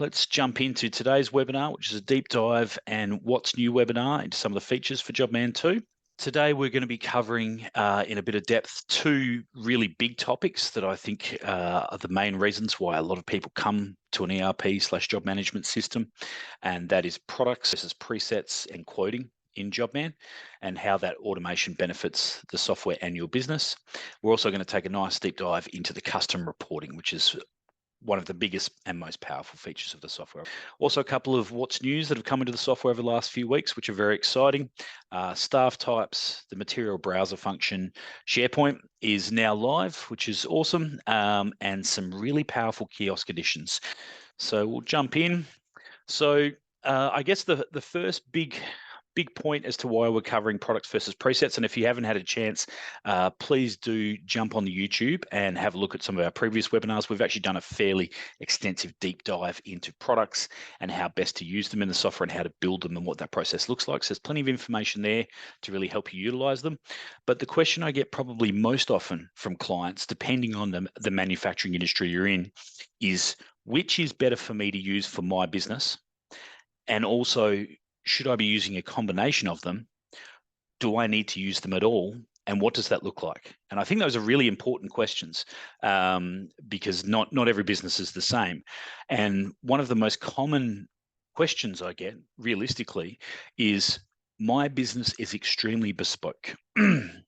Let's jump into today's webinar, which is a deep dive and what's new webinar into some of the features for Jobman 2. Today, we're going to be covering in a bit of depth two really big topics that I think are the main reasons why a lot of people come to an ERP/job management system, and that is products versus presets and quoting in Jobman, and how that automation benefits the software and your business. We're also going to take a nice deep dive into the custom reporting, which is one of the biggest and most powerful features of the software. Also, a couple of what's news that have come into the software over the last few weeks, which are very exciting. Staff types, the material browser function, Sharepoint is now live, which is awesome, and some really powerful kiosk additions. So we'll jump in. So I guess the first big point as to why we're covering products versus presets. And if you haven't had a chance, please do jump on the YouTube and have a look at some of our previous webinars. We've actually done a fairly extensive deep dive into products and how best to use them in the software and how to build them and what that process looks like. So there's plenty of information there to really help you utilize them. But the question I get probably most often from clients, depending on the manufacturing industry you're in, is which is better for me to use for my business? And also, should I be using a combination of them? Do I need to use them at all? And what does that look like? And I think those are really important questions because not every business is the same. And one of the most common questions I get realistically is, my business is extremely bespoke.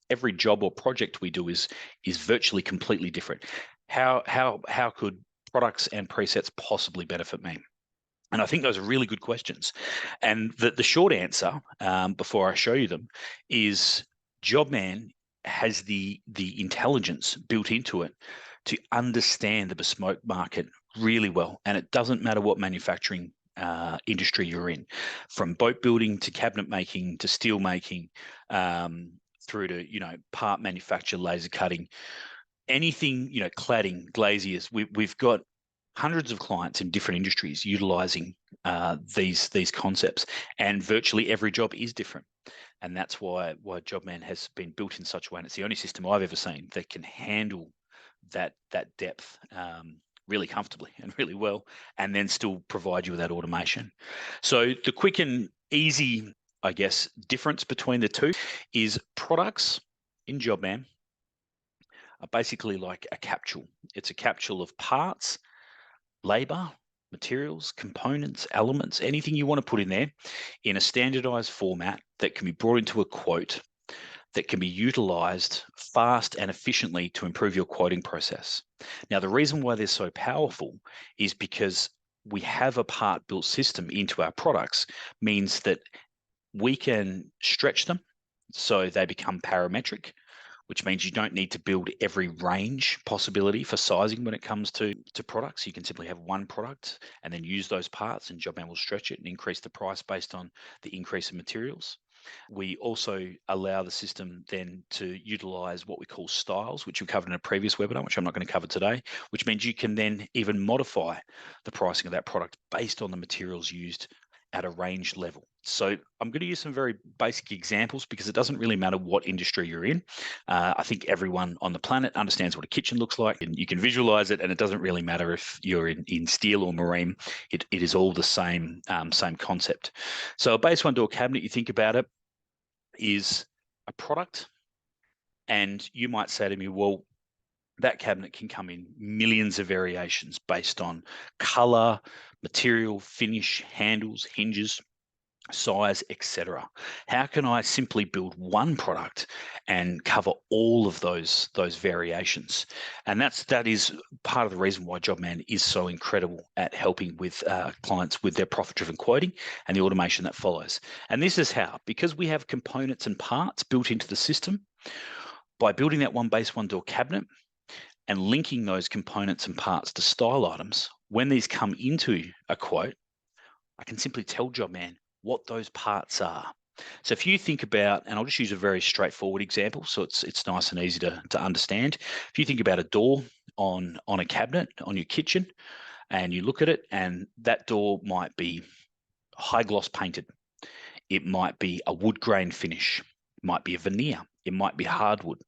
Every job or project we do is virtually completely different. How could products and presets possibly benefit me? And I think those are really good questions. And the short answer, before I show you them, is Jobman has the intelligence built into it to understand the bespoke market really well. And it doesn't matter what manufacturing industry you're in, from boat building to cabinet making to steel making, through to part manufacture, laser cutting, anything, cladding, glaziers. We've got hundreds of clients in different industries utilizing these concepts, and virtually every job is different. And that's why Jobman has been built in such a way, and it's the only system I've ever seen that can handle that depth really comfortably and really well, and then still provide you with that automation. So the quick and easy, I guess, difference between the two is products in Jobman are basically like a capsule. It's a capsule of parts, labor, materials, components, elements, anything you want to put in there in a standardized format that can be brought into a quote that can be utilized fast and efficiently to improve your quoting process. Now, the reason why they're so powerful is because we have a part built system into our products, means that we can stretch them so they become parametric, which means you don't need to build every range possibility for sizing when it comes to products. You can simply have one product and then use those parts, and Jobman will stretch it and increase the price based on the increase in materials. We also allow the system then to utilize what we call styles, which we covered in a previous webinar, which I'm not going to cover today, which means you can then even modify the pricing of that product based on the materials used at a range level. So I'm going to use some very basic examples because it doesn't really matter what industry you're in. I think everyone on the planet understands what a kitchen looks like, and you can visualize it, and it doesn't really matter if you're in steel or marine. It is all the same concept. So a base one door cabinet, you think about it, is a product, and you might say to me, well, that cabinet can come in millions of variations based on color, material, finish, handles, hinges, size, etc. How can I simply build one product and cover all of those variations? And that is part of the reason why Jobman is so incredible at helping with clients with their profit-driven quoting and the automation that follows. And this is how, because we have components and parts built into the system, by building that one base one door cabinet and linking those components and parts to style items, when these come into a quote, I can simply tell Jobman what those parts are. So if you think about, and I'll just use a very straightforward example, so it's nice and easy to understand. If you think about a door on a cabinet on your kitchen, and you look at it, and that door might be high gloss painted. It might be a wood grain finish. It might be a veneer. It might be hardwood.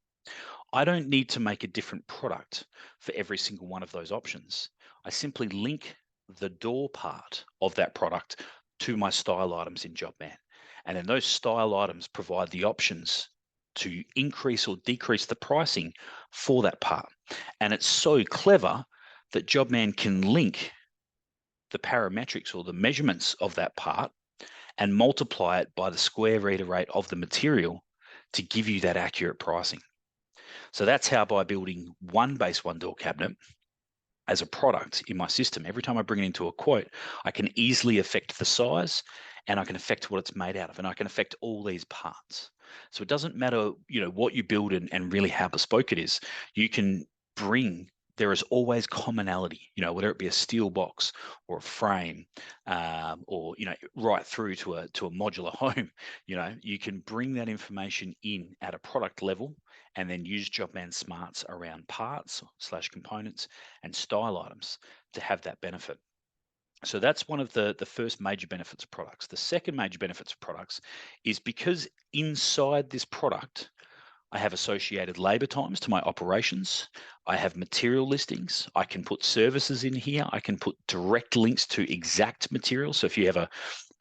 I don't need to make a different product for every single one of those options. I simply link the door part of that product to my style items in Jobman. And then those style items provide the options to increase or decrease the pricing for that part. And it's so clever that Jobman can link the parametrics or the measurements of that part and multiply it by the square meter rate of the material to give you that accurate pricing. So that's how, by building one base one door cabinet as a product in my system, every time I bring it into a quote, I can easily affect the size and I can affect what it's made out of, and I can affect all these parts. So it doesn't matter, what you build and really how bespoke it is. You can bring, there is always commonality, whether it be a steel box or a frame, or right through to a modular home. You can bring that information in at a product level and then use Jobman smarts around parts slash components and style items to have that benefit. So that's one of the first major benefits of products. The second major benefits of products is because inside this product, I have associated labor times to my operations. I have material listings. I can put services in here. I can put direct links to exact materials. So if you have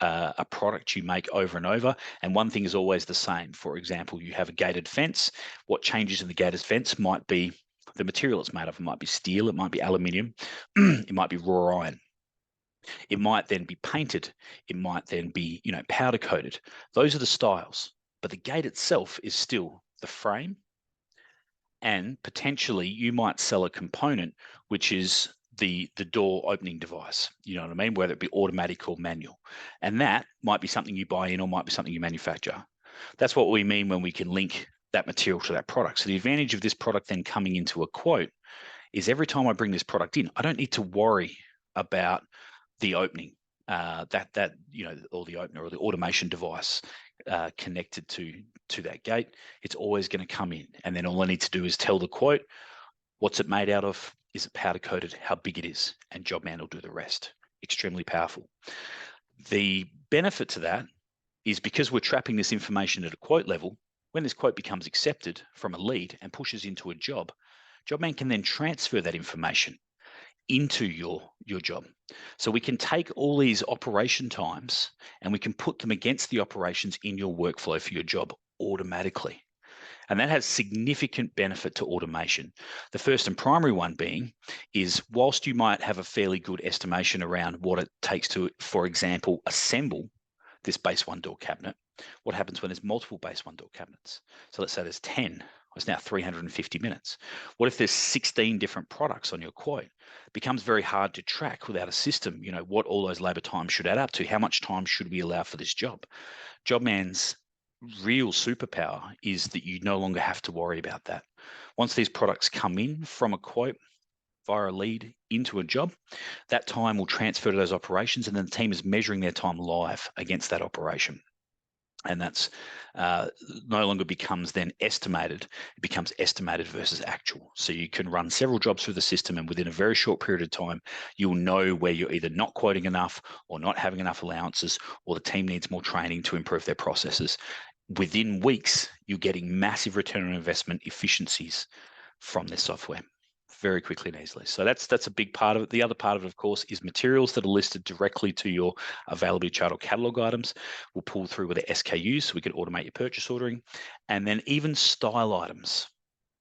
a product you make over and over, and one thing is always the same. For example, you have a gated fence. What changes in the gated fence might be the material it's made of. It might be steel. It might be aluminium. It might be raw iron. It might then be painted. It might then be, powder coated. Those are the styles. But the gate itself is still the frame, and potentially you might sell a component which is the door opening device. You know what I mean? Whether it be automatic or manual. And that might be something you buy in or might be something you manufacture. That's what we mean when we can link that material to that product. So the advantage of this product then coming into a quote is every time I bring this product in, I don't need to worry about the opening, or the opener or the automation device connected to that gate. It's always going to come in, and then all I need to do is tell the quote, what's it made out of, is it powder coated, how big it is, and Jobman will do the rest. Extremely powerful. The benefit to that is because we're trapping this information at a quote level. When this quote becomes accepted from a lead and pushes into a job, Jobman can then transfer that information into your job. So we can take all these operation times and we can put them against the operations in your workflow for your job automatically. And that has significant benefit to automation. The first and primary one being is, whilst you might have a fairly good estimation around what it takes to, for example, assemble this base one door cabinet, what happens when there's multiple base one door cabinets? So let's say there's 10. It's now 350 minutes. What if there's 16 different products on your quote? It becomes very hard to track without a system, what all those labor times should add up to. How much time should we allow for this job? Jobman's real superpower is that you no longer have to worry about that. Once these products come in from a quote via a lead into a job, that time will transfer to those operations, and then the team is measuring their time live against that operation. And that's no longer becomes then estimated. It becomes estimated versus actual. So you can run several jobs through the system, and within a very short period of time, you'll know where you're either not quoting enough or not having enough allowances, or the team needs more training to improve their processes. Within weeks, you're getting massive return on investment efficiencies from this software very quickly and easily. So that's a big part of it. The other part of it, of course, is materials that are listed directly to your availability chart or catalog items. We'll pull through with the SKUs so we can automate your purchase ordering. And then even style items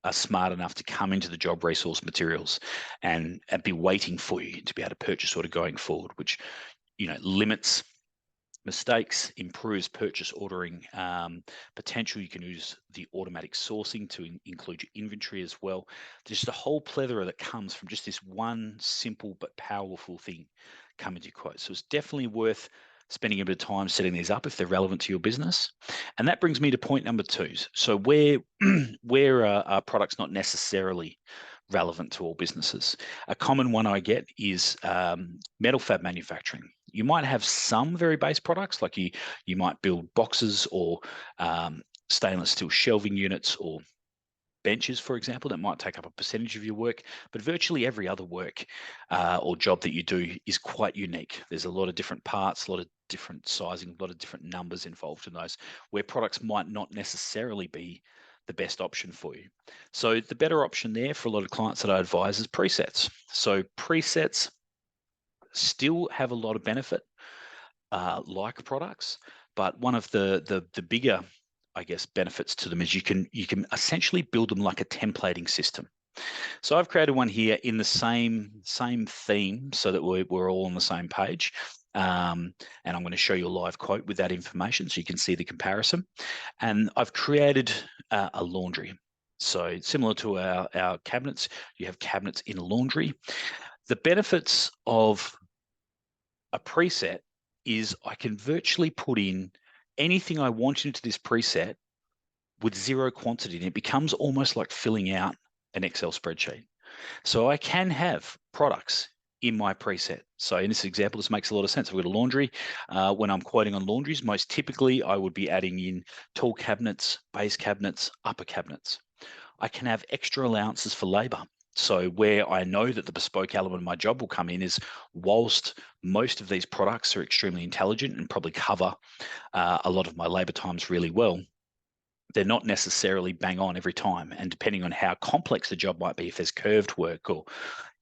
are smart enough to come into the job resource materials and be waiting for you to be able to purchase order going forward, which limits mistakes, improves purchase ordering potential. You can use the automatic sourcing to include your inventory as well. There's just a whole plethora that comes from just this one simple but powerful thing coming to your quote. So it's definitely worth spending a bit of time setting these up if they're relevant to your business. And that brings me to point number 2. So where are products not necessarily relevant to all businesses? A common one I get is metal fab manufacturing. You might have some very base products, like you might build boxes or stainless steel shelving units or benches, for example, that might take up a percentage of your work, but virtually every other work or job that you do is quite unique. There's a lot of different parts, a lot of different sizing, a lot of different numbers involved in those, where products might not necessarily be the best option for you. So the better option there for a lot of clients that I advise is presets. So presets still have a lot of benefit, like products, but one of the bigger, I guess, benefits to them is you can essentially build them like a templating system. So I've created one here in the same theme so that we're all on the same page. And I'm going to show you a live quote with that information so you can see the comparison. And I've created a laundry. So similar to our cabinets, you have cabinets in a laundry. The benefits of a preset is I can virtually put in anything I want into this preset with zero quantity, and it becomes almost like filling out an Excel spreadsheet. So I can have products in my preset. So in this example, this makes a lot of sense. I've got a laundry. When I'm quoting on laundries, most typically I would be adding in tall cabinets, base cabinets, upper cabinets. I can have extra allowances for labor. So where I know that the bespoke element of my job will come in is, whilst most of these products are extremely intelligent and probably cover a lot of my labor times really well, they're not necessarily bang on every time. And depending on how complex the job might be, if there's curved work or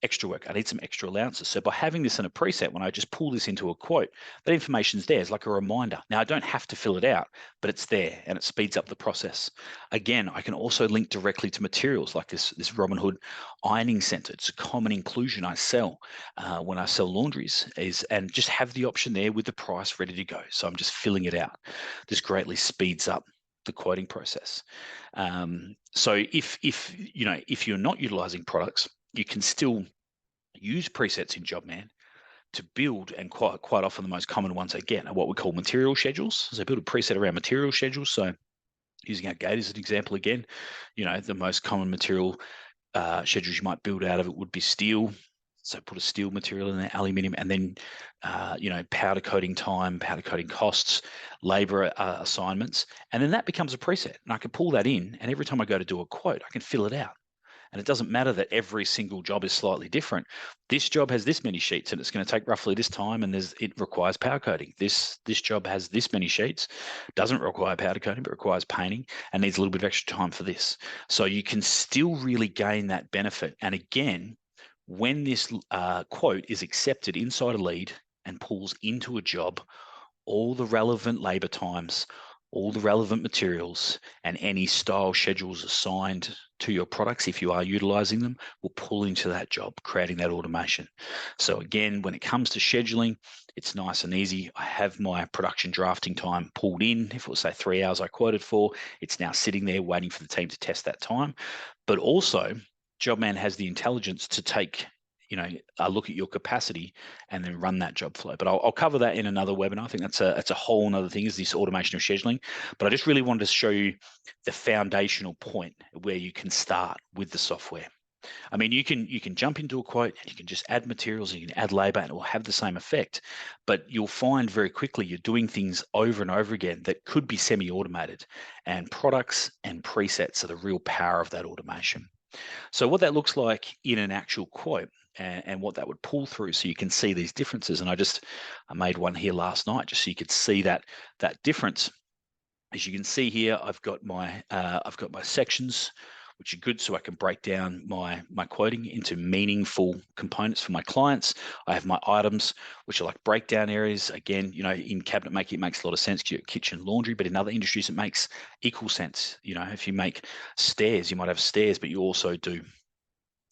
extra work, I need some extra allowances. So by having this in a preset, when I just pull this into a quote, that information's there. It's like a reminder. Now I don't have to fill it out, but it's there and it speeds up the process. Again, I can also link directly to materials like this Robinhood ironing center. It's a common inclusion I sell when I sell laundries, and just have the option there with the price ready to go. So I'm just filling it out. This greatly speeds up the quoting process. So if you're not utilizing products, you can still use presets in Jobman to build, and quite often the most common ones I get are what we call material schedules. So build a preset around material schedules. So using our gate as an example again, the most common material schedules you might build out of it would be steel. So put a steel material in there, aluminium, and then powder coating time, powder coating costs, labor assignments, and then that becomes a preset. And I can pull that in, and every time I go to do a quote, I can fill it out. And it doesn't matter that every single job is slightly different. This job has this many sheets and it's going to take roughly this time, and it requires powder coating. This job has this many sheets, doesn't require powder coating, but requires painting and needs a little bit of extra time for this. So you can still really gain that benefit. And again, when this quote is accepted inside a lead and pulls into a job, all the relevant labor times, all the relevant materials, and any style schedules assigned to your products, if you are utilizing them, will pull into that job, creating that automation. So again, when it comes to scheduling, it's nice and easy. I have my production drafting time pulled in. If it was, say, 3 hours I quoted for, it's now sitting there waiting for the team to test that time. But also, Jobman has the intelligence to take a look at your capacity and then run that job flow. But I'll cover that in another webinar. I think that's a whole other thing, is this automation of scheduling. But I just really wanted to show you the foundational point where you can start with the software. I mean, you can jump into a quote and you can just add materials and you can add labor and it will have the same effect. But you'll find very quickly you're doing things over and over again that could be semi-automated, and products and presets are the real power of that automation. So what that looks like in an actual quote, and what that would pull through, so you can see these differences. And I made one here last night just so you could see that difference. As you can see here, I've got my sections, which are good, so I can break down my quoting into meaningful components for my clients. I have my items, which are like breakdown areas. Again, in cabinet making, it makes a lot of sense to your kitchen, laundry, but in other industries, it makes equal sense. If you make stairs, you might have stairs, but you also do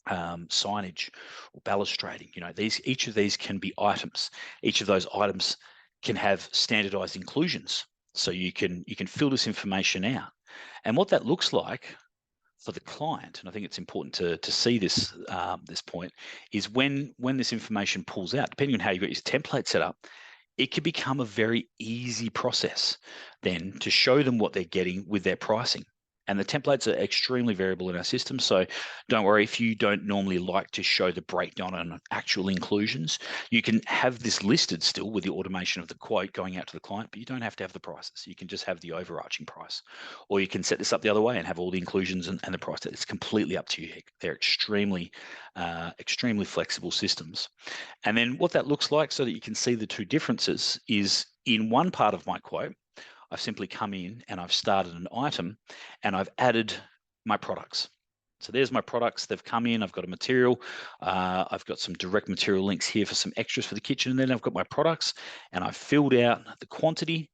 signage or balustrading. Each of these can be items. Each of those items can have standardized inclusions, so you can fill this information out. And what that looks like for the client, and I think it's important to see this this point, is when this information pulls out, depending on how you've got your template set up, it can become a very easy process then to show them what they're getting with their pricing. And the templates are extremely variable in our system. So don't worry if you don't normally like to show the breakdown on actual inclusions. You can have this listed still with the automation of the quote going out to the client, but you don't have to have the prices. You can just have the overarching price. Or you can set this up the other way and have all the inclusions and the price. It's completely up to you. They're extremely flexible systems. And then what that looks like, so that you can see the two differences, is in one part of my quote, I've simply come in and I've started an item and I've added my products. So there's my products. They've come in. I've got a material. I've got some direct material links here for some extras for the kitchen. And then I've got my products, and I've filled out the quantity.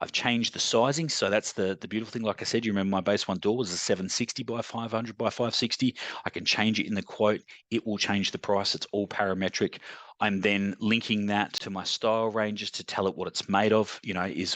I've changed the sizing. So that's the beautiful thing. Like I said, you remember my base one door was a 760 by 500 by 560. I can change it in the quote. It will change the price. It's all parametric. I'm then linking that to my style ranges to tell it what it's made of.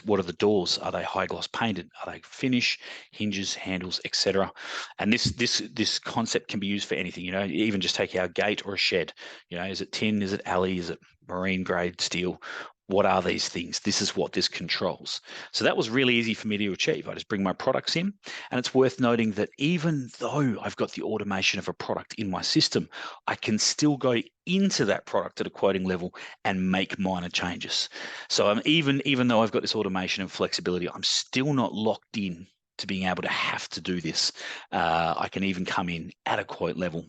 What are the doors? Are they high gloss painted? Are they finish, hinges, handles, etc.? And this concept can be used for anything. Even just take our gate or a shed. Is it tin? Is it alley? Is it marine grade steel? What are these things? This is what this controls. So that was really easy for me to achieve. I just bring my products in, and it's worth noting that even though I've got the automation of a product in my system, I can still go into that product at a quoting level and make minor changes. So even though I've got this automation and flexibility, I'm still not locked in to being able to have to do this. I can even come in at a quote level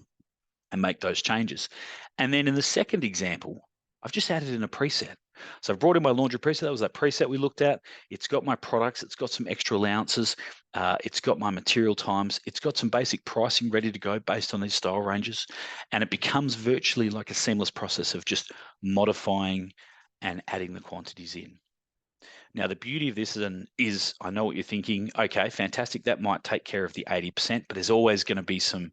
and make those changes. And then in the second example, I've just added in a preset. So I've brought in my laundry preset. That was that preset we looked at. It's got my products. It's got some extra allowances. It's got my material times. It's got some basic pricing ready to go based on these style ranges. And it becomes virtually like a seamless process of just modifying and adding the quantities in. Now, the beauty of this is I know what you're thinking. Okay, fantastic. That might take care of the 80%, but there's always going to be some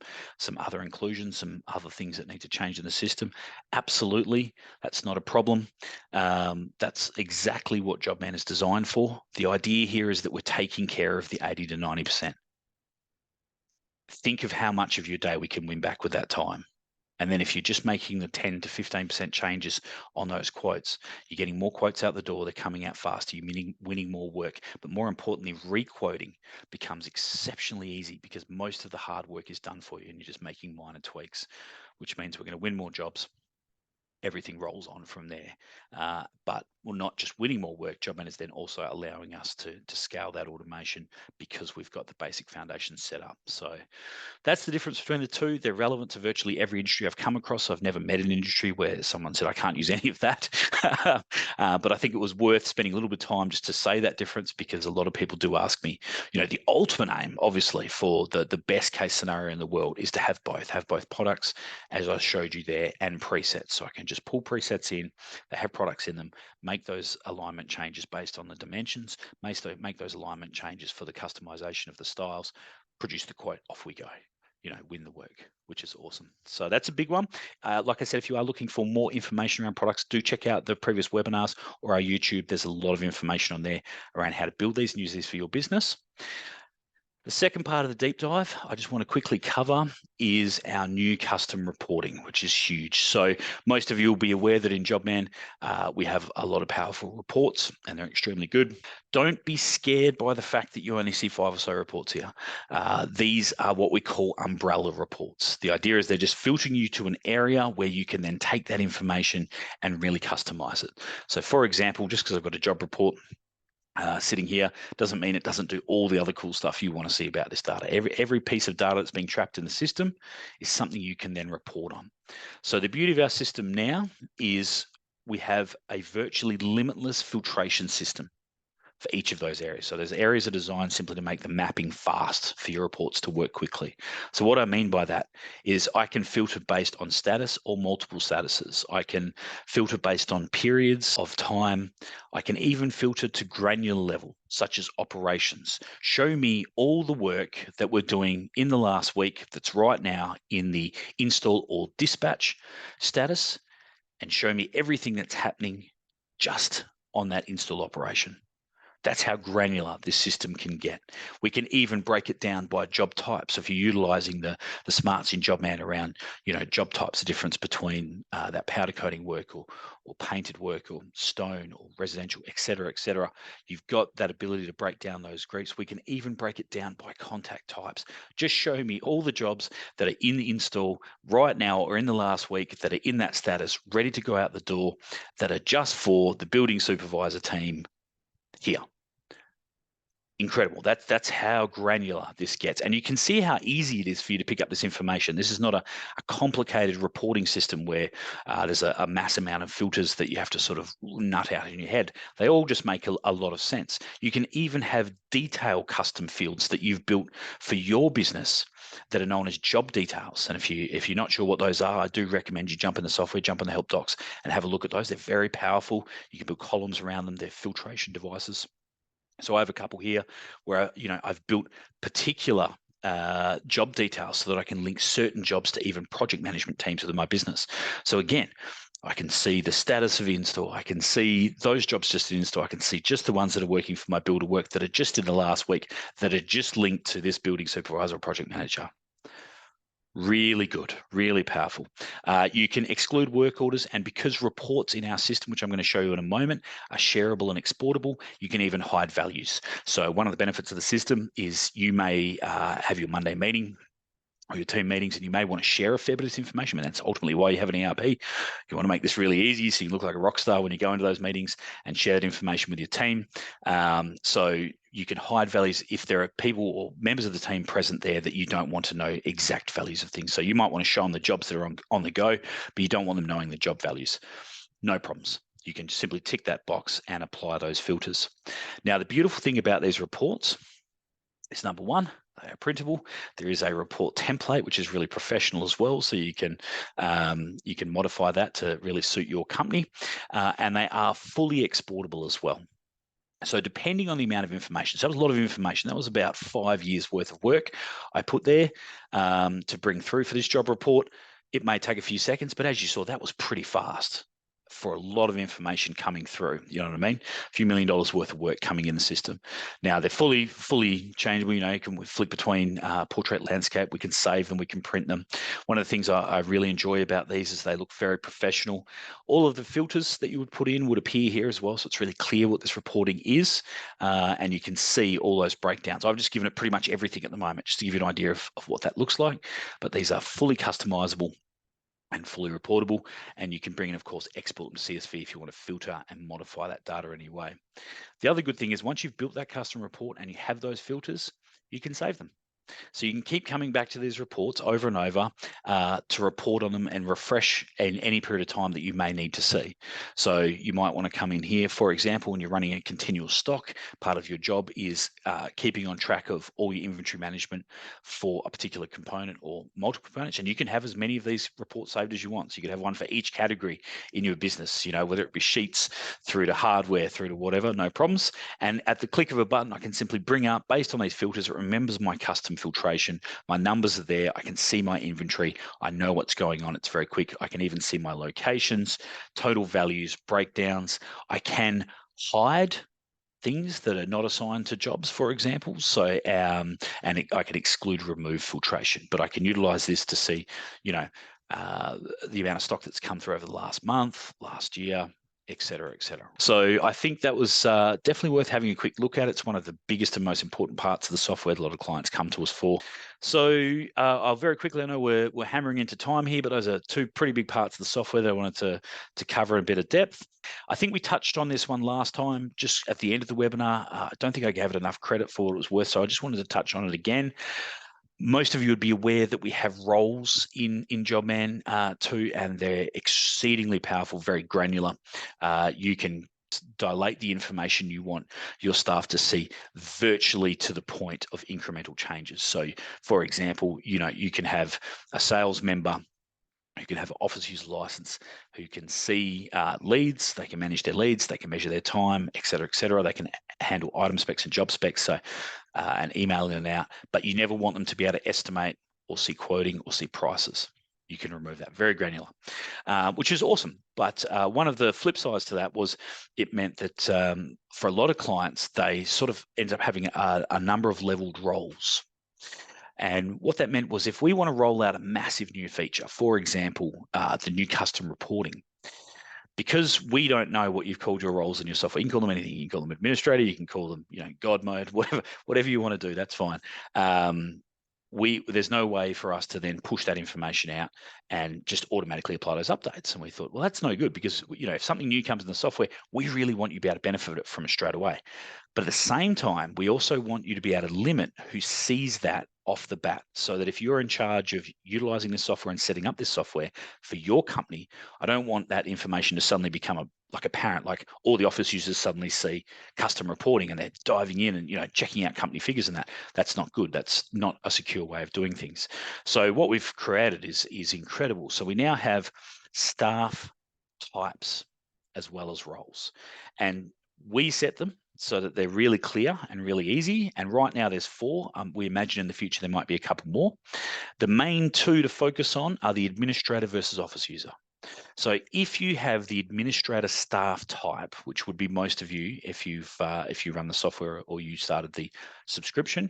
other inclusions, some other things that need to change in the system. Absolutely, that's not a problem. That's exactly what Jobman is designed for. The idea here is that we're taking care of the 80 to 90%. Think of how much of your day we can win back with that time. And then if you're just making the 10 to 15% changes on those quotes, you're getting more quotes out the door, they're coming out faster, you're winning more work. But more importantly, requoting becomes exceptionally easy because most of the hard work is done for you and you're just making minor tweaks, which means we're going to win more jobs. Everything rolls on from there. But we're not just winning more work. Jobman is then also allowing us to scale that automation because we've got the basic foundation set up. So that's the difference between the two. They're relevant to virtually every industry I've come across. I've never met an industry where someone said, I can't use any of that. But I think it was worth spending a little bit of time just to say that difference because a lot of people do ask me, the ultimate aim, obviously, for the best case scenario in the world is to have both products, as I showed you there, and presets. So I can just pull presets in, they have products in them, make those alignment changes based on the dimensions, make those alignment changes for the customization of the styles, produce the quote, off we go. Win the work, which is awesome. So that's a big one. Like I said, if you are looking for more information around products, do check out the previous webinars or our YouTube. There's a lot of information on there around how to build these and use these for your business. The second part of the deep dive I just want to quickly cover is our new custom reporting, which is huge. So most of you will be aware that in Jobman, we have a lot of powerful reports and they're extremely good. Don't be scared by the fact that you only see 5 or so reports here. These are what we call umbrella reports. The idea is they're just filtering you to an area where you can then take that information and really customize it. So for example, just because I've got a job report, sitting here doesn't mean it doesn't do all the other cool stuff you want to see about this data. Every piece of data that's being trapped in the system is something you can then report on. So the beauty of our system now is we have a virtually limitless filtration system for each of those areas. So there's areas are designed simply to make the mapping fast for your reports to work quickly. So what I mean by that is I can filter based on status or multiple statuses. I can filter based on periods of time. I can even filter to granular level, such as operations. Show me all the work that we're doing in the last week that's right now in the install or dispatch status, and show me everything that's happening just on that install operation. That's how granular this system can get. We can even break it down by job type. So if you're utilizing the smarts in Jobman around, job types, the difference between that powder coating work or painted work or stone or residential, et cetera, you've got that ability to break down those groups. We can even break it down by contact types. Just show me all the jobs that are in the install right now or in the last week that are in that status, ready to go out the door, that are just for the building supervisor team here. Incredible. That's how granular this gets. And you can see how easy it is for you to pick up this information. This is not a complicated reporting system where there's a mass amount of filters that you have to sort of nut out in your head. They all just make a lot of sense. You can even have detailed custom fields that you've built for your business that are known as job details. And if you're not sure what those are, I do recommend you jump in the software, jump on the help docs, and have a look at those. They're very powerful. You can build columns around them. They're filtration devices. So I have a couple here where I've built particular job details so that I can link certain jobs to even project management teams within my business. So again, I can see the status of install. I can see those jobs just in install. I can see just the ones that are working for my builder work that are just in the last week that are just linked to this building supervisor or project manager. Really good, really powerful. You can exclude work orders, and because reports in our system, which I'm going to show you in a moment, are shareable and exportable, you can even hide values. So one of the benefits of the system is you may have your Monday meeting or your team meetings, and you may want to share a fair bit of this information, and that's ultimately why you have an ERP. You want to make this really easy so you look like a rock star when you go into those meetings and share that information with your team. So you can hide values if there are people or members of the team present there that you don't want to know exact values of things. So you might want to show them the jobs that are on the go, but you don't want them knowing the job values. No problems. You can simply tick that box and apply those filters. Now, the beautiful thing about these reports is, number one, they are printable. There is a report template, which is really professional as well. So you can modify that to really suit your company, and they are fully exportable as well. So depending on the amount of information, so that was a lot of information. That was about 5 years worth of work I put there to bring through for this job report. It may take a few seconds, but as you saw, that was pretty fast for a lot of information coming through. You know what I mean? A few $1 million worth of work coming in the system. Now they're fully changeable. You can flick between portrait, landscape. We can save them. We can print them. One of the things I really enjoy about these is they look very professional. All of the filters that you would put in would appear here as well. So it's really clear what this reporting is. And you can see all those breakdowns. I've just given it pretty much everything at the moment, just to give you an idea of what that looks like. But these are fully customizable and fully reportable, and you can bring in, of course, export them to CSV if you want to filter and modify that data anyway. The other good thing is once you've built that custom report and you have those filters, you can save them. So you can keep coming back to these reports over and over to report on them and refresh in any period of time that you may need to see. So you might want to come in here, for example, when you're running a continual stock, part of your job is keeping on track of all your inventory management for a particular component or multiple components. And you can have as many of these reports saved as you want. So you could have one for each category in your business, whether it be sheets through to hardware, through to whatever, no problems. And at the click of a button, I can simply bring up, based on these filters, it remembers my custom filtration. My numbers are there. I can see my inventory. I know what's going on. It's very quick. I can even see my locations, total values, breakdowns. I can hide things that are not assigned to jobs, for example. So, I can exclude, remove filtration, but I can utilize this to see, the amount of stock that's come through over the last month, last year, et cetera, et cetera. So I think that was definitely worth having a quick look at. It's one of the biggest and most important parts of the software that a lot of clients come to us for. So I'll very quickly, I know we're hammering into time here, but those are two pretty big parts of the software that I wanted to cover in a bit of depth. I think we touched on this one last time, just at the end of the webinar. I don't think I gave it enough credit for what it was worth, so I just wanted to touch on it again. Most of you would be aware that we have roles in Jobman too, and they're exceedingly powerful, very granular. You can dilate the information you want your staff to see virtually to the point of incremental changes. So, for example, you can have a sales member who can have an office user license, who can see leads, they can manage their leads, they can measure their time, et cetera, et cetera. They can handle item specs and job specs, so and email in and out, but you never want them to be able to estimate or see quoting or see prices. You can remove that, very granular, which is awesome. But one of the flip sides to that was it meant that for a lot of clients, they sort of ended up having a number of leveled roles. And what that meant was if we want to roll out a massive new feature, for example, the new custom reporting, because we don't know what you've called your roles in your software, you can call them anything. You can call them administrator, you can call them, God mode, whatever you want to do, that's fine. There's no way for us to then push that information out and just automatically apply those updates. And we thought, well, that's no good, because if something new comes in the software, we really want you to be able to benefit from it straight away. But at the same time, we also want you to be able to limit who sees that off the bat, so that if you're in charge of utilizing this software and setting up this software for your company, I don't want that information to suddenly become apparent, like all the office users suddenly see custom reporting and they're diving in and checking out company figures, and that's not good. That's not a secure way of doing things. So what we've created is incredible. So we now have staff types as well as roles, and we set them so that they're really clear and really easy. And right now there's 4. We imagine in the future there might be a couple more. The main 2 to focus on are the administrator versus office user. So if you have the administrator staff type, which would be most of you if you run the software or you started the subscription,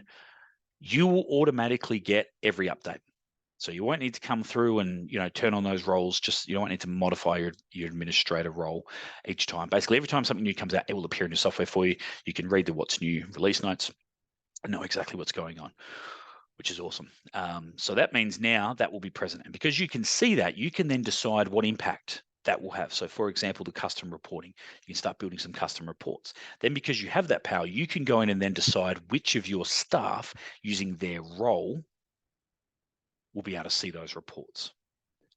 you will automatically get every update. So you won't need to come through and turn on those roles. Just you don't need to modify your administrator role each time. Basically, every time something new comes out, it will appear in your software for you. You can read the what's new release notes and know exactly what's going on, which is awesome. So that means now that will be present. And because you can see that, you can then decide what impact that will have. So for example, the custom reporting, you can start building some custom reports. Then because you have that power, you can go in and then decide which of your staff using their role will be able to see those reports.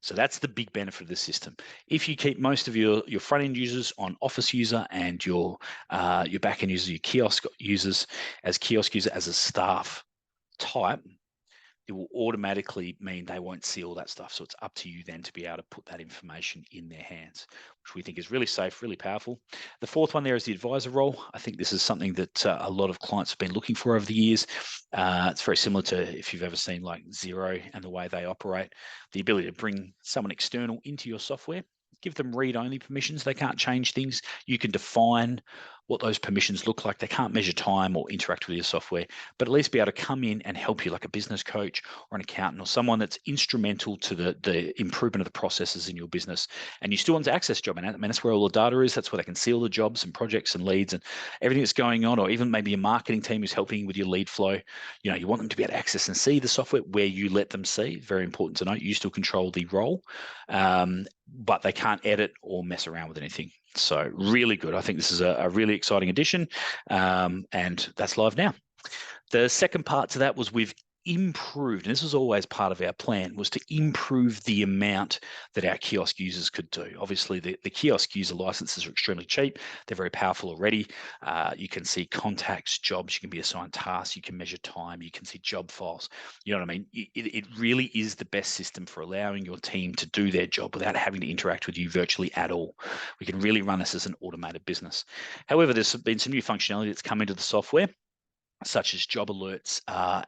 So that's the big benefit of the system. If you keep most of your front-end users on Office user and your back-end users, your Kiosk users as Kiosk user as a staff type, it will automatically mean they won't see all that stuff. So it's up to you then to be able to put that information in their hands, which we think is really safe, really powerful. The 4th one there is the advisor role. I think this is something that a lot of clients have been looking for over the years. It's very similar to if you've ever seen like Xero and the way they operate, the ability to bring someone external into your software. Give them read-only permissions. They can't change things. You can define what those permissions look like. They can't measure time or interact with your software, but at least be able to come in and help you like a business coach or an accountant or someone that's instrumental to the improvement of the processes in your business. And you still want to access Jobman. I mean, that's where all the data is. That's where they can see all the jobs and projects and leads and everything that's going on, or even maybe a marketing team who's helping with your lead flow. You want them to be able to access and see the software where you let them see. Very important to note. You still control the role, but they can't edit or mess around with anything. So really good. I think this is a really exciting addition, and that's live now. The second part to that was we've improved, and this was always part of our plan, was to improve the amount that our Kiosk users could do. Obviously, the Kiosk user licenses are extremely cheap. They're very powerful already. You can see contacts, jobs, you can be assigned tasks, you can measure time, you can see job files. You know what I mean? It really is the best system for allowing your team to do their job without having to interact with you virtually at all. We can really run this as an automated business. However, there's been some new functionality that's come into the software, such as job alerts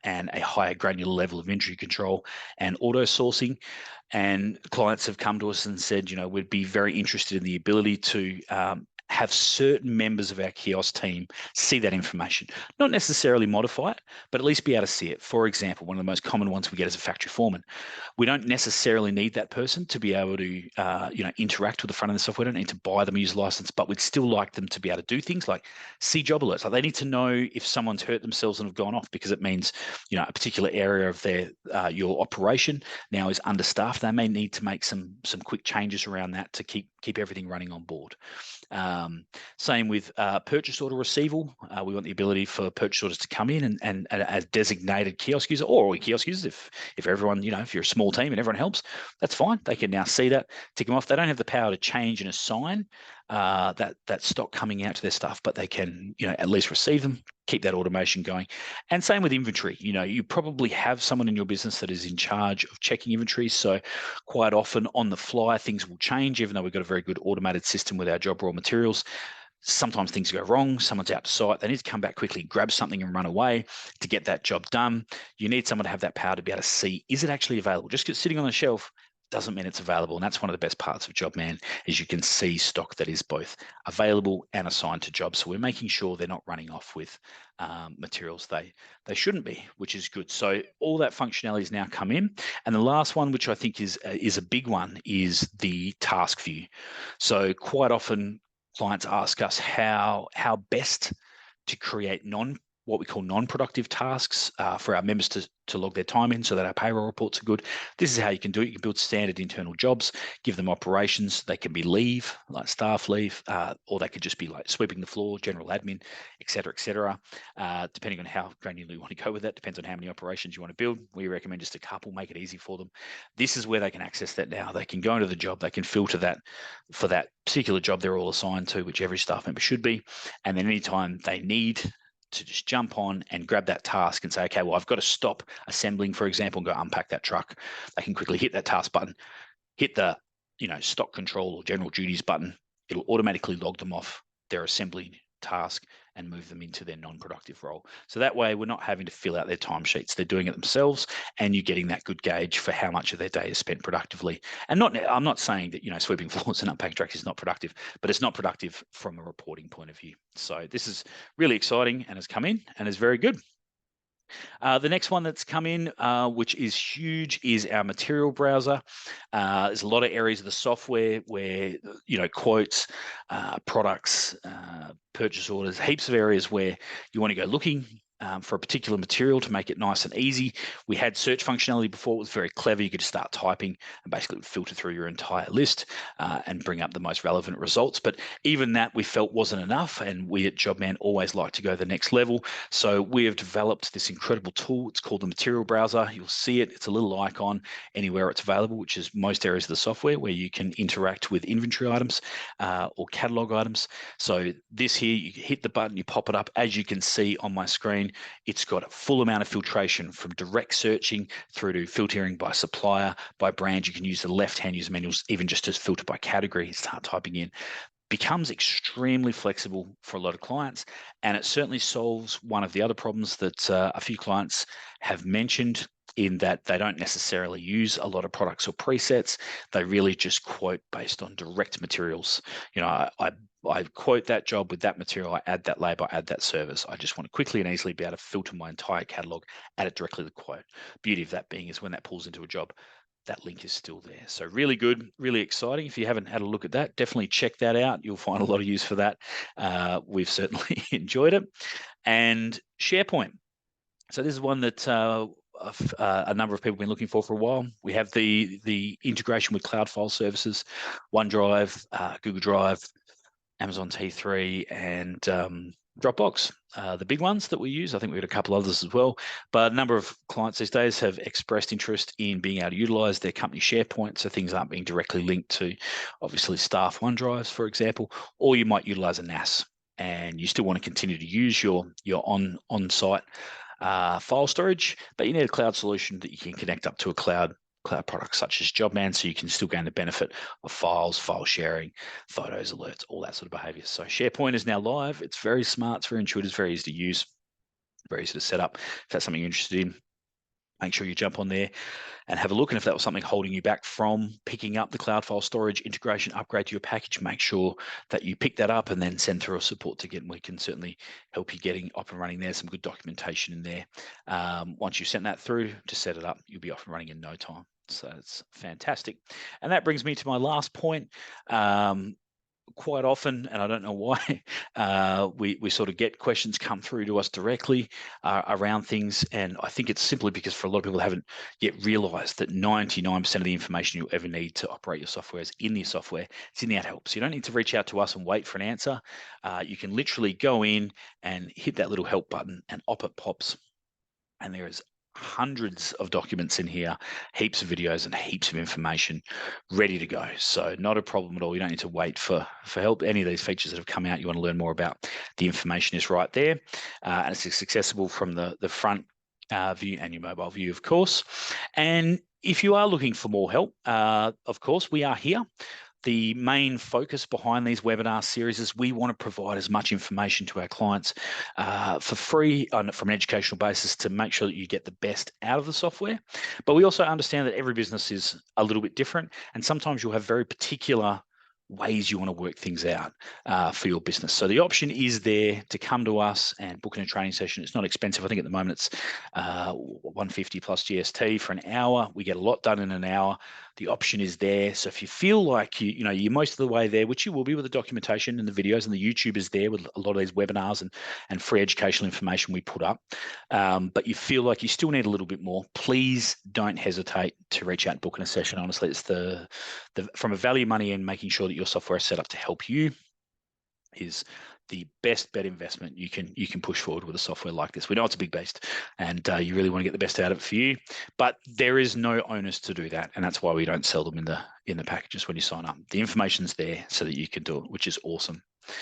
and a higher granular level of inventory control and auto sourcing. And clients have come to us and said, we'd be very interested in the ability to have certain members of our Kiosk team see that information, not necessarily modify it, but at least be able to see it. For example, one of the most common ones we get is a factory foreman. We don't necessarily need that person to be able to, interact with the front end of the software. We don't need to buy them a user license, but we'd still like them to be able to do things like see job alerts. Like they need to know if someone's hurt themselves and have gone off, because it means, a particular area of their your operation now is understaffed. They may need to make some quick changes around that to keep everything running on board. Same with purchase order receival. We want the ability for purchase orders to come in and as designated Kiosk user, or all Kiosk users, if everyone, if you're a small team and everyone helps, that's fine. They can now see that, tick them off. They don't have the power to change and assign that stock coming out to their stuff, but they can, at least receive them, keep that automation going. And same with inventory. You probably have someone in your business that is in charge of checking inventory. So quite often on the fly, things will change, even though we've got a very good automated system with our job raw materials. Sometimes things go wrong. Someone's out of sight. They need to come back quickly, grab something and run away to get that job done. You need someone to have that power to be able to see, is it actually available? Just because it's sitting on the shelf doesn't mean it's available. And that's one of the best parts of Jobman, is you can see stock that is both available and assigned to jobs. So we're making sure they're not running off with materials they shouldn't be, which is good. So all that functionality has now come in. And the last one, which I think is a big one, is the task view. So quite often clients ask us how best to create what we call non-productive tasks for our members to log their time in so that our payroll reports are good. This is how you can do it. You can build standard internal jobs, give them operations. They can be leave, like staff leave, or they could just be like sweeping the floor, general admin, et cetera, depending on how granular you want to go with that. Depends on how many operations you want to build. We recommend just a couple, make it easy for them. This is where they can access that now. They can go into the job, they can filter that for that particular job they're all assigned to, which every staff member should be. And then anytime they need to just jump on and grab that task and say, okay, well, I've got to stop assembling, for example, and go unpack that truck. They can quickly hit that task button, hit the stock control or general duties button. It'll automatically log them off their assembly task and move them into their non-productive role. So that way we're not having to fill out their timesheets. They're doing it themselves, and you're getting that good gauge for how much of their day is spent productively. And I'm not saying that sweeping floors and unpacking trucks is not productive, but it's not productive from a reporting point of view. So this is really exciting and has come in and is very good. The next one that's come in, which is huge, is our material browser. There's a lot of areas of the software where, quotes, products, purchase orders, heaps of areas where you want to go looking for a particular material to make it nice and easy. We had search functionality before. It was very clever. You could start typing and basically filter through your entire list and bring up the most relevant results. But even that we felt wasn't enough, and we at Jobman always like to go the next level. So we have developed this incredible tool. It's called the Material Browser. You'll see it. It's a little icon anywhere it's available, which is most areas of the software where you can interact with inventory items or catalog items. So this here, you hit the button, you pop it up. As you can see on my screen, it's got a full amount of filtration from direct searching through to filtering by supplier, by brand. You can use the left-hand user manuals even just to filter by category, start typing in. Becomes extremely flexible for a lot of clients, and it certainly solves one of the other problems that a few clients have mentioned, in that they don't necessarily use a lot of products or presets. They really just quote based on direct materials. I quote that job with that material, I add that label, I add that service. I just want to quickly and easily be able to filter my entire catalog, add it directly to the quote. Beauty of that being is when that pulls into a job, that link is still there. So really good, really exciting. If you haven't had a look at that, definitely check that out. You'll find a lot of use for that. We've certainly enjoyed it. And SharePoint. So this is one that a number of people have been looking for a while. We have the integration with cloud file services, OneDrive, Google Drive, Amazon T3, and Dropbox, the big ones that we use. I think we've got a couple others as well, but a number of clients these days have expressed interest in being able to utilize their company SharePoint, so things aren't being directly linked to obviously staff OneDrives, for example, or you might utilize a NAS and you still want to continue to use your on-site file storage, but you need a cloud solution that you can connect up to a cloud product such as Jobman, so you can still gain the benefit of files, file sharing, photos, alerts, all that sort of behavior. So SharePoint is now live. It's very smart, it's very intuitive, it's very easy to use, very easy to set up. If that's something you're interested in, make sure you jump on there and have a look. And if that was something holding you back from picking up the cloud file storage integration upgrade to your package, make sure that you pick that up and then send through a support ticket, and we can certainly help you getting up and running there. Some good documentation in there. Once you've sent that through to set it up, you'll be off and running in no time. So it's fantastic. And that brings me to my last point. Quite often, and I don't know why, we sort of get questions come through to us directly around things, and I think it's simply because for a lot of people haven't yet realized that 99% of the information you'll ever need to operate your software is in your software. It's in the ad help. So you don't need to reach out to us and wait for an answer. You can literally go in and hit that little help button, and up it pops, and there is hundreds of documents in here, heaps of videos and heaps of information ready to go. So not a problem at all. You don't need to wait for help. Any of these features that have come out, you want to learn more about, the information is right there. And it's accessible from the front view and your mobile view, of course. And if you are looking for more help, of course, we are here. The main focus behind these webinar series is we want to provide as much information to our clients for free from an educational basis to make sure that you get the best out of the software. But we also understand that every business is a little bit different, and sometimes you'll have very particular ways you want to work things out for your business. So the option is there to come to us and book in a training session. It's not expensive. I think at the moment it's $150 plus GST for an hour. We get a lot done in an hour. The option is there. So if you feel like you're most of the way there, which you will be with the documentation and the videos, and the YouTube is there with a lot of these webinars and free educational information we put up, but you feel like you still need a little bit more, please don't hesitate to reach out and book in a session. Honestly, it's from a value money and making sure that your software is set up to help you is the best bet investment you can push forward with a software like this. We know it's a big beast, and you really want to get the best out of it for you, but there is no onus to do that, and that's why we don't sell them in the packages when you sign up. The information's there so that you can do it, which is awesome.